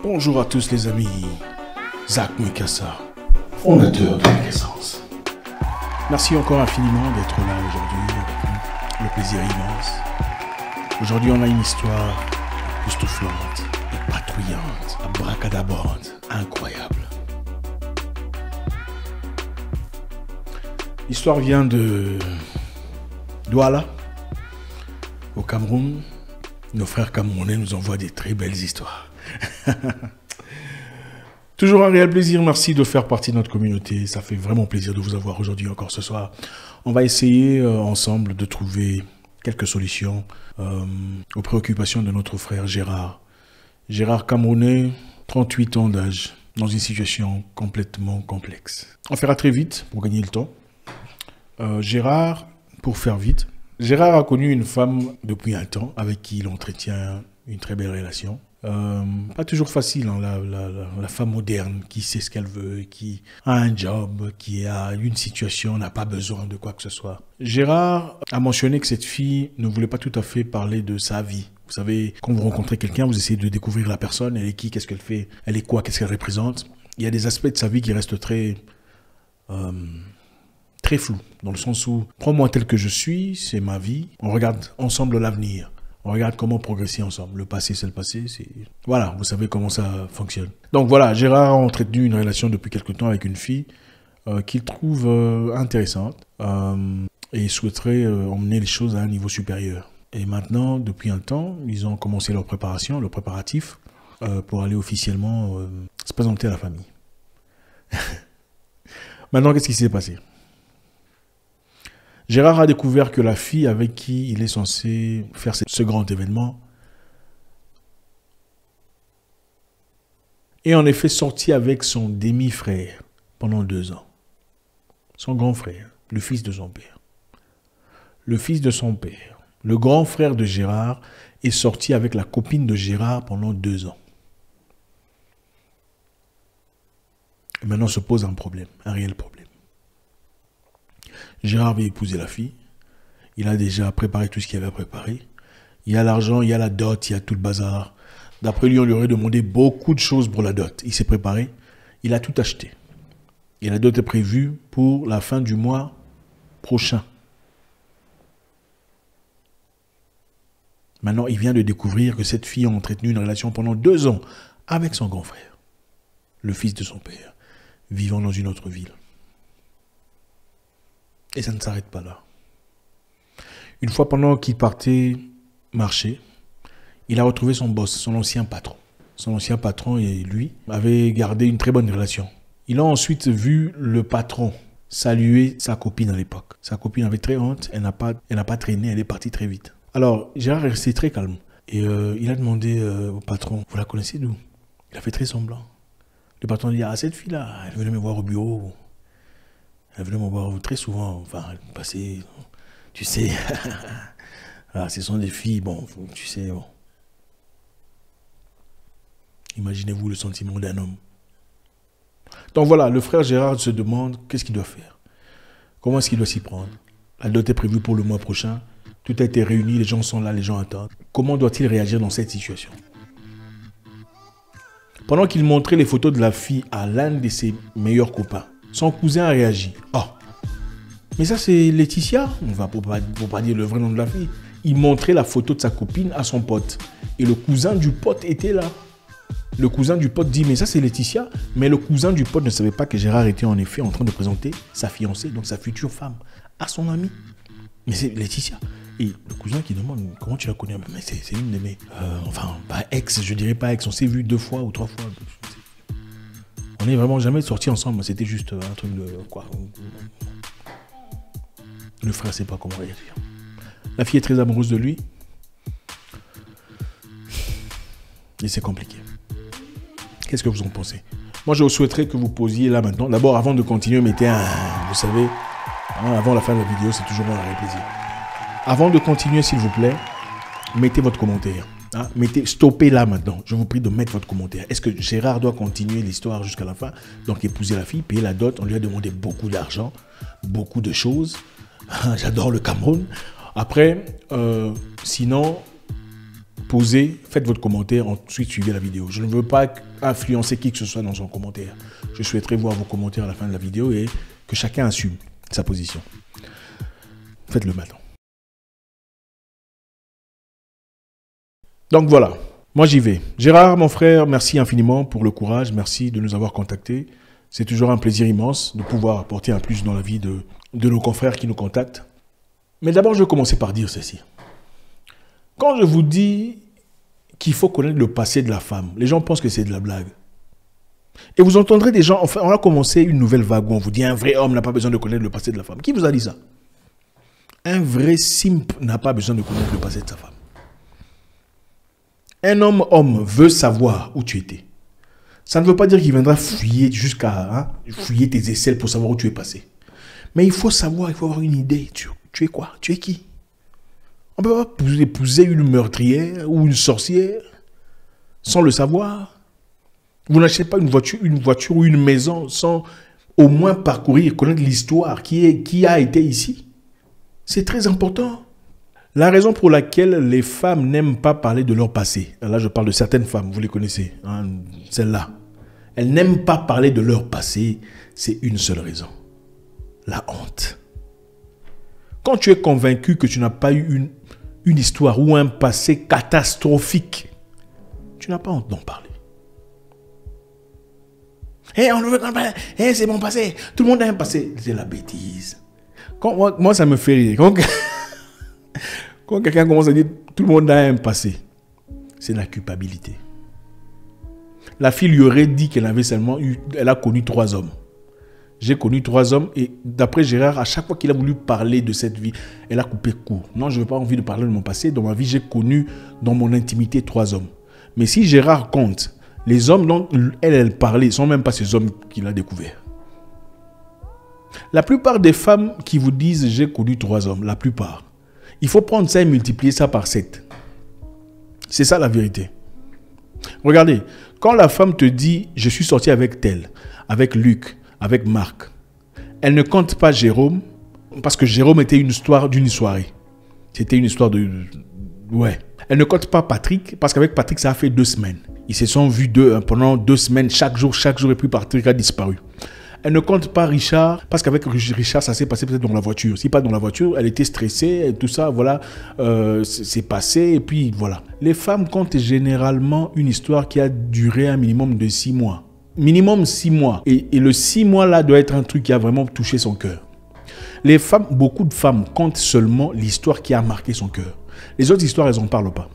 Bonjour à tous les amis, Zach Mwekassa, fondateur de Mwekessence. Merci encore infiniment d'être là aujourd'hui avec nous, le plaisir immense. Aujourd'hui on a une histoire époustouflante, patrouillante, abracadabrante, incroyable. L'histoire vient de Douala, au Cameroun. Nos frères camerounais nous envoient des très belles histoires. Toujours un réel plaisir, merci de faire partie de notre communauté. Ça fait vraiment plaisir de vous avoir aujourd'hui encore ce soir. On va essayer ensemble de trouver quelques solutions aux préoccupations de notre frère Gérard. Gérard camerounais, 38 ans d'âge, dans une situation complètement complexe. On fera très vite pour gagner le temps. Gérard, pour faire vite, Gérard a connu une femme depuis un temps avec qui il entretient une très belle relation. Pas toujours facile, hein, la femme moderne qui sait ce qu'elle veut, qui a un job, qui a une situation, n'a pas besoin de quoi que ce soit. Gérard a mentionné que cette fille ne voulait pas tout à fait parler de sa vie. Vous savez, quand vous rencontrez quelqu'un, vous essayez de découvrir la personne, elle est qui, qu'est-ce qu'elle fait, elle est quoi, qu'est-ce qu'elle représente. Il y a des aspects de sa vie qui restent très flou, dans le sens où, prends-moi tel que je suis, c'est ma vie, on regarde ensemble l'avenir. On regarde comment progresser ensemble. Le passé, c'est le passé. Voilà, vous savez comment ça fonctionne. Donc voilà, Gérard a entretenu une relation depuis quelque temps avec une fille qu'il trouve intéressante et souhaiterait emmener les choses à un niveau supérieur. Et maintenant, depuis un temps, ils ont commencé leur préparation, leur préparatif pour aller officiellement se présenter à la famille. Maintenant, qu'est-ce qui s'est passé ? Gérard a découvert que la fille avec qui il est censé faire ce grand événement est en effet sortie avec son demi-frère pendant 2 ans. Son grand frère, le fils de son père. Le fils de son père, le grand frère de Gérard, est sorti avec la copine de Gérard pendant 2 ans. Et maintenant se pose un problème, un réel problème. Gérard veut épouser la fille. Il a déjà préparé tout ce qu'il avait à préparer. Il y a l'argent, il y a la dot, il y a tout le bazar. D'après lui, on lui aurait demandé beaucoup de choses pour la dot. Il s'est préparé. Il a tout acheté. Et la dot est prévue pour la fin du mois prochain. Maintenant, il vient de découvrir que cette fille a entretenu une relation pendant 2 ans avec son grand frère, le fils de son père, vivant dans une autre ville. Et ça ne s'arrête pas là. Une fois pendant qu'il partait marcher, il a retrouvé son boss, son ancien patron. Son ancien patron et lui avaient gardé une très bonne relation. Il a ensuite vu le patron saluer sa copine à l'époque. Sa copine avait très honte, elle n'a pas traîné, elle est partie très vite. Alors, Gérard est resté très calme. Et il a demandé au patron, vous la connaissez d'où? Il a fait très semblant. Le patron dit, ah, cette fille-là, elle venait me voir au bureau. Elle venait me voir très souvent, enfin, elle passait, tu sais, voilà, ce sont des filles, bon, tu sais, bon. Imaginez-vous le sentiment d'un homme. Donc voilà, le frère Gérard se demande qu'est-ce qu'il doit faire. Comment est-ce qu'il doit s'y prendre? La dot est prévue pour le mois prochain, tout a été réuni, les gens sont là, les gens attendent. Comment doit-il réagir dans cette situation? Pendant qu'il montrait les photos de la fille à l'un de ses meilleurs copains, son cousin a réagi. Oh, mais ça c'est Laetitia. On va pour pas dire le vrai nom de la fille. Il montrait la photo de sa copine à son pote. Et le cousin du pote était là. Le cousin du pote dit, mais ça c'est Laetitia. Mais le cousin du pote ne savait pas que Gérard était en effet en train de présenter sa fiancée, donc sa future femme, à son ami. Mais c'est Laetitia. Et le cousin qui demande, comment tu la connais? Mais c'est une de mes... enfin, pas ex, je dirais pas ex. On s'est vu 2 fois ou 3 fois. On n'est vraiment jamais sortis ensemble, c'était juste un truc de quoi. Le frère ne sait pas comment réagir. La fille est très amoureuse de lui. Et c'est compliqué. Qu'est-ce que vous en pensez? Moi, je souhaiterais que vous posiez là maintenant. D'abord, avant de continuer, mettez un... Vous savez, hein, avant la fin de la vidéo, c'est toujours un plaisir. Avant de continuer, s'il vous plaît, mettez votre commentaire. Hein, stoppez là maintenant. Je vous prie de mettre votre commentaire. Est-ce que Gérard doit continuer l'histoire jusqu'à la fin? Donc épouser la fille, payer la dot. On lui a demandé beaucoup d'argent, beaucoup de choses. J'adore le Cameroun. Après, sinon, posez, faites votre commentaire, ensuite suivez la vidéo. Je ne veux pas influencer qui que ce soit dans son commentaire. Je souhaiterais voir vos commentaires à la fin de la vidéo et que chacun assume sa position. Faites-le maintenant. Donc voilà, moi j'y vais. Gérard, mon frère, merci infiniment pour le courage, merci de nous avoir contactés. C'est toujours un plaisir immense de pouvoir apporter un plus dans la vie de nos confrères qui nous contactent. Mais d'abord, je vais commencer par dire ceci. Quand je vous dis qu'il faut connaître le passé de la femme, les gens pensent que c'est de la blague. Et vous entendrez des gens, enfin, on a commencé une nouvelle vague où on vous dit un vrai homme n'a pas besoin de connaître le passé de la femme. Qui vous a dit ça? Un vrai simp n'a pas besoin de connaître le passé de sa femme. Un homme veut savoir où tu étais. Ça ne veut pas dire qu'il viendra fouiller jusqu'à fouiller tes aisselles pour savoir où tu es passé. Mais il faut savoir, il faut avoir une idée. Tu es quoi? Tu es qui? On ne peut pas épouser une meurtrière ou une sorcière sans le savoir. Vous n'achetez pas une voiture ou une maison sans au moins parcourir, connaître l'histoire qui a été ici. C'est très important. La raison pour laquelle les femmes n'aiment pas parler de leur passé, là je parle de certaines femmes, vous les connaissez, hein, celles-là. Elles n'aiment pas parler de leur passé, c'est une seule raison. La honte. Quand tu es convaincu que tu n'as pas eu une histoire ou un passé catastrophique, tu n'as pas honte d'en parler. On ne veut pas parler. C'est mon passé. Tout le monde a un passé. C'est la bêtise. Moi, ça me fait rire. Quand quelqu'un commence à dire tout le monde a un passé, c'est la culpabilité. La fille lui aurait dit qu'elle avait elle a connu 3 hommes. J'ai connu 3 hommes et d'après Gérard, à chaque fois qu'il a voulu parler de cette vie, elle a coupé court. Non, je n'ai pas envie de parler de mon passé. Dans ma vie, j'ai connu dans mon intimité 3 hommes. Mais si Gérard compte, les hommes dont elle parlait ne sont même pas ces hommes qu'il a découverts. La plupart des femmes qui vous disent « j'ai connu 3 hommes », la plupart, il faut prendre ça et multiplier ça par 7. C'est ça la vérité. Regardez, quand la femme te dit « je suis sorti avec tel, avec Luc, avec Marc », elle ne compte pas Jérôme, parce que Jérôme était une histoire d'une soirée. C'était une histoire de... Ouais. Elle ne compte pas Patrick, parce qu'avec Patrick, ça a fait 2 semaines. Ils se sont vus pendant 2 semaines, chaque jour, et puis Patrick a disparu. Elle ne compte pas Richard, parce qu'avec Richard, ça s'est passé peut-être dans la voiture. Si pas dans la voiture, elle était stressée, et tout ça, voilà, c'est passé, et puis voilà. Les femmes comptent généralement une histoire qui a duré un minimum de 6 mois. Minimum 6 mois. Et le 6 mois là doit être un truc qui a vraiment touché son cœur. Les femmes, beaucoup de femmes comptent seulement l'histoire qui a marqué son cœur. Les autres histoires, elles n'en parlent pas.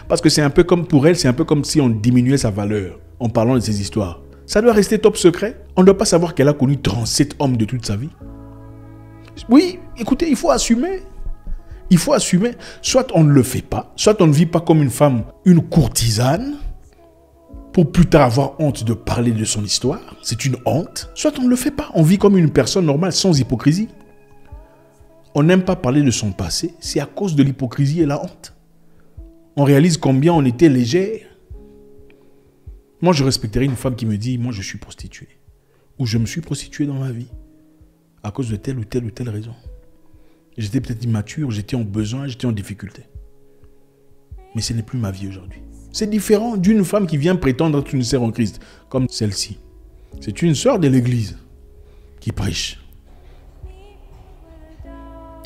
Parce que c'est un peu comme pour elles, c'est un peu comme si on diminuait sa valeur en parlant de ces histoires. Ça doit rester top secret. On ne doit pas savoir qu'elle a connu 37 hommes de toute sa vie. Oui, écoutez, il faut assumer. Il faut assumer. Soit on ne le fait pas, soit on ne vit pas comme une femme, une courtisane, pour plus tard avoir honte de parler de son histoire. C'est une honte. Soit on ne le fait pas. On vit comme une personne normale, sans hypocrisie. On n'aime pas parler de son passé. C'est à cause de l'hypocrisie et la honte. On réalise combien on était légère. Moi, je respecterais une femme qui me dit « Moi, je suis prostituée. » Ou « Je me suis prostituée dans ma vie. » À cause de telle ou telle ou telle raison. J'étais peut-être immature, j'étais en besoin, j'étais en difficulté. Mais ce n'est plus ma vie aujourd'hui. C'est différent d'une femme qui vient prétendre être une sœur en Christ, comme celle-ci. C'est une sœur de l'église qui prêche.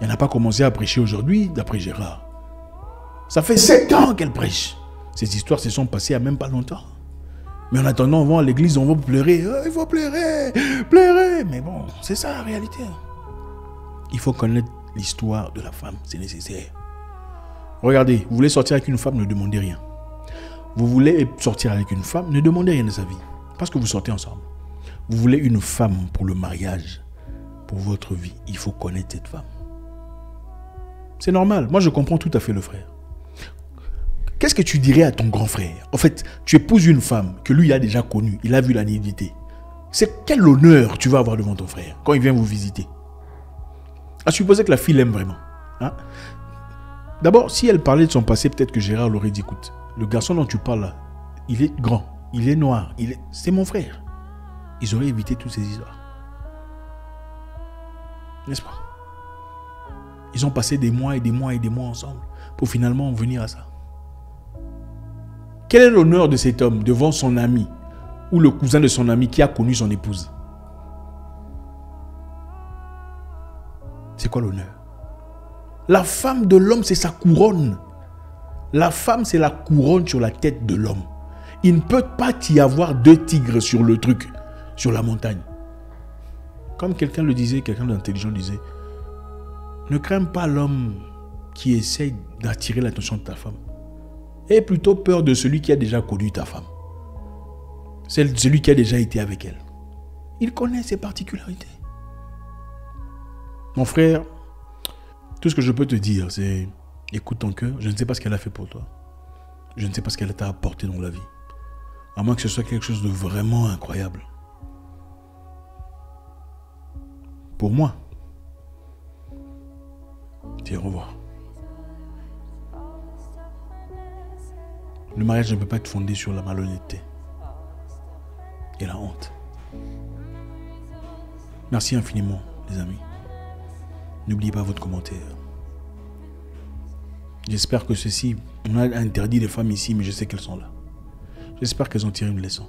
Elle n'a pas commencé à prêcher aujourd'hui, d'après Gérard. Ça fait 7 ans qu'elle prêche. Ces histoires se sont passées il n'y a même pas longtemps. Mais en attendant, on va à l'église, on va pleurer. Oh, il faut pleurer, pleurer. Mais bon, c'est ça la réalité. Il faut connaître l'histoire de la femme, c'est nécessaire. Regardez, vous voulez sortir avec une femme, ne demandez rien. Vous voulez sortir avec une femme, ne demandez rien de sa vie. Parce que vous sortez ensemble. Vous voulez une femme pour le mariage, pour votre vie. Il faut connaître cette femme. C'est normal. Moi, je comprends tout à fait le frère. Qu'est-ce que tu dirais à ton grand frère? En fait, tu épouses une femme que lui a déjà connue. Il a vu la nudité. C'est quel honneur tu vas avoir devant ton frère quand il vient vous visiter? À supposer que la fille l'aime vraiment. Hein? D'abord, si elle parlait de son passé, peut-être que Gérard l'aurait dit, écoute, le garçon dont tu parles là, il est grand, il est noir, c'est mon frère. Ils auraient évité toutes ces histoires. N'est-ce pas? Ils ont passé des mois et des mois et des mois ensemble pour finalement en venir à ça. Quel est l'honneur de cet homme devant son ami ou le cousin de son ami qui a connu son épouse? C'est quoi l'honneur? La femme de l'homme, c'est sa couronne. La femme, c'est la couronne sur la tête de l'homme. Il ne peut pas y avoir deux tigres sur le truc, sur la montagne. Comme quelqu'un le disait, quelqu'un d'intelligent disait, ne crains pas l'homme qui essaye d'attirer l'attention de ta femme. Aie plutôt peur de celui qui a déjà connu ta femme. Celui qui a déjà été avec elle. Il connaît ses particularités. Mon frère, tout ce que je peux te dire, c'est écoute ton cœur. Je ne sais pas ce qu'elle a fait pour toi. Je ne sais pas ce qu'elle t'a apporté dans la vie. À moins que ce soit quelque chose de vraiment incroyable. Pour moi, dis au revoir. Le mariage ne peut pas être fondé sur la malhonnêteté et la honte. Merci infiniment, les amis. N'oubliez pas votre commentaire. J'espère que ceci, on a interdit les femmes ici, mais je sais qu'elles sont là. J'espère qu'elles ont tiré une leçon.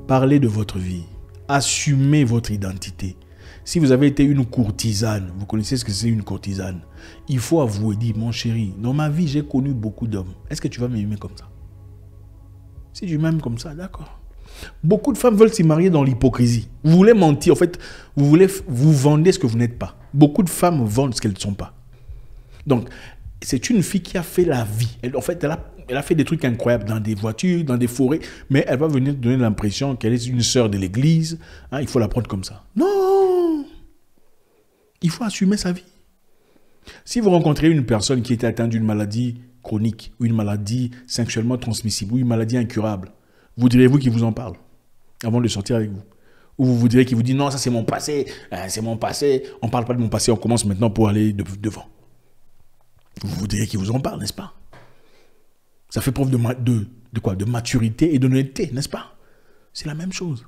Parlez de votre vie. Assumez votre identité. Si vous avez été une courtisane, vous connaissez ce que c'est une courtisane. Il faut avouer, dire, mon chéri, dans ma vie, j'ai connu beaucoup d'hommes. Est-ce que tu vas m'aimer comme ça? Si tu m'aimes comme ça, d'accord. Beaucoup de femmes veulent s'y marier dans l'hypocrisie. Vous voulez mentir, en fait, vous vendez ce que vous n'êtes pas. Beaucoup de femmes vendent ce qu'elles ne sont pas. Donc, c'est une fille qui a fait la vie. Elle a fait des trucs incroyables dans des voitures, dans des forêts, mais elle va venir donner l'impression qu'elle est une sœur de l'église. Hein, il faut la prendre comme ça. Non! Il faut assumer sa vie. Si vous rencontrez une personne qui était atteinte d'une maladie chronique, ou une maladie sexuellement transmissible, ou une maladie incurable, vous direz-vous qu'il vous en parle avant de sortir avec vous? Ou vous direz qu'il vous dit non, ça c'est mon passé, on ne parle pas de mon passé, on commence maintenant pour aller devant. Vous direz qu'il vous en parle, n'est-ce pas? Ça fait preuve de quoi? De maturité et d'honnêteté, n'est-ce pas? C'est la même chose.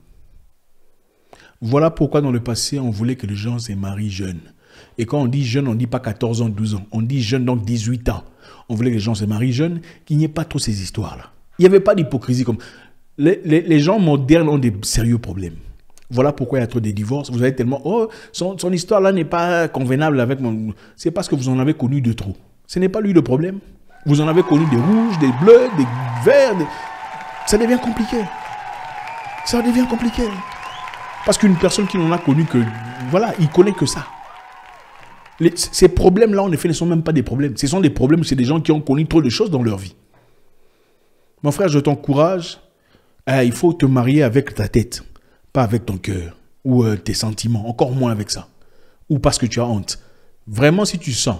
Voilà pourquoi dans le passé, on voulait que les gens se marient jeunes. Et quand on dit jeune, on ne dit pas 14 ans, 12 ans. On dit jeune, donc 18 ans. On voulait que les gens se marient jeunes, qu'il n'y ait pas trop ces histoires-là. Il n'y avait pas d'hypocrisie comme... Les gens modernes ont des sérieux problèmes. Voilà pourquoi il y a trop de divorces. Vous avez tellement... Oh, son histoire-là n'est pas convenable avec mon... C'est parce que vous en avez connu de trop. Ce n'est pas lui le problème. Vous en avez connu des rouges, des bleus, des verts. Ça devient compliqué. Ça devient compliqué. Parce qu'une personne qui n'en a connu que... Voilà, il connaît que ça. Ces problèmes-là, en effet, ne sont même pas des problèmes. Ce sont des problèmes, c'est des gens qui ont connu trop de choses dans leur vie. Mon frère, je t'encourage. Il faut te marier avec ta tête, pas avec ton cœur ou tes sentiments, encore moins avec ça. Ou parce que tu as honte. Vraiment, si tu sens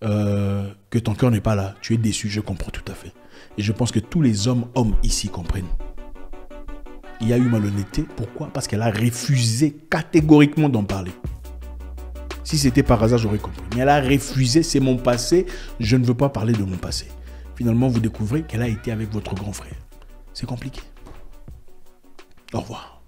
que ton cœur n'est pas là, tu es déçu, je comprends tout à fait. Et je pense que tous les hommes ici comprennent. Il y a eu malhonnêteté. Pourquoi? Parce qu'elle a refusé catégoriquement d'en parler. Si c'était par hasard, j'aurais compris. Mais elle a refusé, c'est mon passé, je ne veux pas parler de mon passé. Finalement, vous découvrez qu'elle a été avec votre grand frère. C'est compliqué. Au revoir.